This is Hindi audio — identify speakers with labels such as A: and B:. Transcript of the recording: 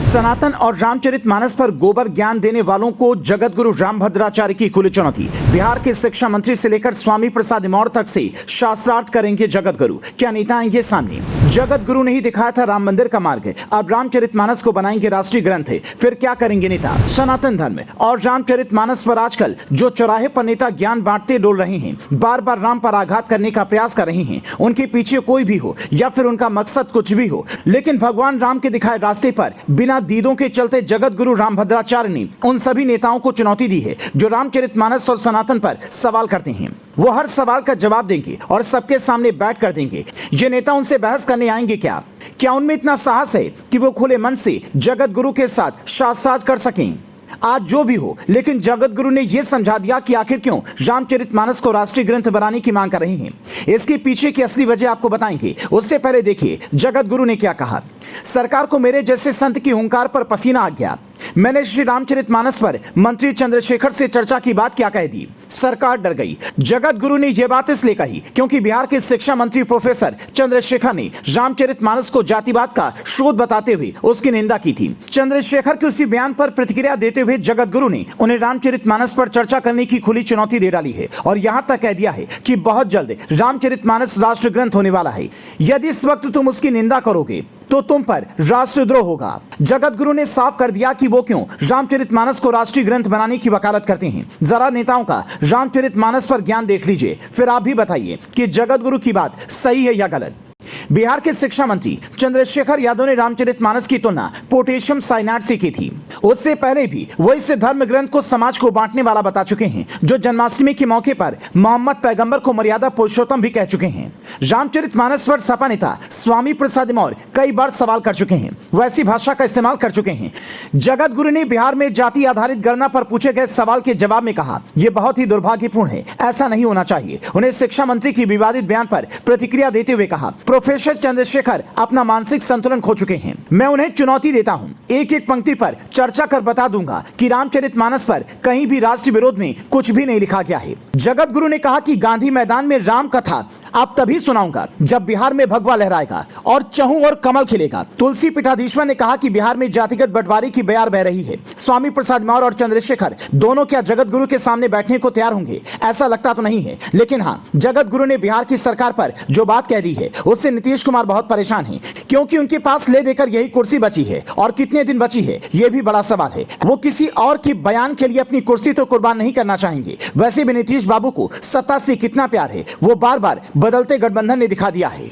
A: सनातन और रामचरितमानस पर गोबर ज्ञान देने वालों को जगत गुरु रामभद्राचार्य की खुली चुनौती। बिहार के शिक्षा मंत्री से लेकर स्वामी प्रसाद मौर्य तक से शास्त्रार्थ करेंगे जगत गुरु। क्या नेता आएंगे सामने? जगत गुरु ने ही दिखाया था राम मंदिर का मार्ग, अब रामचरितमानस को बनाएंगे राष्ट्रीय ग्रंथ। फिर क्या करेंगे नेता? सनातन धर्म और रामचरितमानस पर आजकल जो चौराहे पर नेता ज्ञान बांटते डोल रहे हैं, बार बार राम पर आघात करने का प्रयास कर रहे हैं, उनके पीछे कोई भी हो या फिर उनका मकसद कुछ भी हो, लेकिन भगवान राम के दिखाए रास्ते पर बिना दीदों के चलते जगत गुरु रामभद्राचार्य ने उन सभी नेताओं को चुनौती दी है जो रामचरितमानस और सनातन पर सवाल करते हैं। वो हर सवाल का जवाब देंगे और सबके सामने बैठ कर देंगे। ये नेता उनसे बहस करने आएंगे क्या? क्या उनमें इतना साहस है कि वो खुले मन से जगत गुरु के साथ शास्त्रार्थ कर सकें? आज जो भी हो, लेकिन जगत गुरु ने यह समझा दिया कि आखिर क्यों रामचरितमानस को राष्ट्रीय ग्रंथ बनाने की मांग कर रहे हैं। इसके पीछे की असली वजह आपको बताएंगे। उससे पहले देखिए जगत गुरु ने क्या कहा। सरकार को मेरे जैसे संत की हुंकार पर पसीना आ गया। मैंने श्री रामचरितमानस पर मंत्री चंद्रशेखर से चर्चा की बात क्या कह दी। सरकार डर गई। जगत गुरु ने यह बात इसलिए कही क्योंकि बिहार के शिक्षा मंत्री प्रोफेसर चंद्रशेखर ने रामचरितमानस को जातिवाद का स्रोत बताते हुए उसकी निंदा की थी। चंद्रशेखर के उसी बयान पर प्रतिक्रिया देते हुए जगत गुरु ने उन्हें रामचरितमानस पर चर्चा करने की खुली चुनौती दे डाली है और यहां तक कह दिया है कि बहुत जल्द रामचरितमानस राष्ट्र ग्रंथ होने वाला है। यदि इस वक्त तुम उसकी निंदा करोगे तो तुम पर राष्ट्रद्रोह होगा। जगत गुरु ने साफ कर दिया कि वो क्यों रामचरितमानस को राष्ट्रीय ग्रंथ बनाने की वकालत करते हैं। जरा नेताओं का रामचरितमानस पर ज्ञान देख लीजिए, फिर आप भी बताइए कि जगत गुरु की बात सही है या गलत। बिहार के शिक्षा मंत्री चंद्रशेखर यादव ने रामचरितमानस की तुलना पोटेशियम साइनाइड से की थी। उससे पहले भी वो इस धर्म ग्रंथ को समाज को बांटने वाला बता चुके हैं, जो जन्माष्टमी के मौके पर मोहम्मद पैगंबर को मर्यादा पुरुषोत्तम भी कह चुके हैं। रामचरितमानस पर सपा नेता स्वामी प्रसाद मौर्य कई बार सवाल कर चुके हैं, वैसी भाषा का इस्तेमाल कर चुके हैं। जगत गुरु ने बिहार में जाति आधारित गणना पर पूछे गए सवाल के जवाब में कहा, यह बहुत ही दुर्भाग्यपूर्ण है, ऐसा नहीं होना चाहिए। उन्हें शिक्षा मंत्री की विवादित बयान पर प्रतिक्रिया देते हुए कहा, प्रोफेसर चंद्रशेखर अपना मानसिक संतुलन खो चुके हैं। मैं उन्हें चुनौती देता हूं, एक एक पंक्ति पर चर्चा कर बता दूंगा कि रामचरितमानस पर कहीं भी राष्ट्र विरोध में कुछ भी नहीं लिखा गया है। जगत गुरु ने कहा कि गांधी मैदान में राम कथा आप तभी सुनाऊंगा जब बिहार में भगवा लहराएगा और चहु और कमल खिलेगा। तुलसी पीठाधीश्वर ने कहा कि बिहार में जातिगत बंटवारे की बयार बह रही है। स्वामी प्रसाद मौर्य और चंद्रशेखर दोनों क्या जगत गुरु के सामने बैठने को तैयार होंगे? ऐसा लगता तो नहीं है, लेकिन हाँ, जगत गुरु ने बिहार की सरकार पर जो बात कह दी है उससे नीतीश कुमार बहुत परेशान है, क्योंकि उनके पास ले देकर यही कुर्सी बची है और कितने दिन बची है यह भी बड़ा सवाल है। वो किसी और की बयान के लिए अपनी कुर्सी तो कुर्बान नहीं करना चाहेंगे। वैसे भी नीतीश बाबू को सत्ता से कितना प्यार है, वो बार बार बदलते गठबंधन ने दिखा दिया है।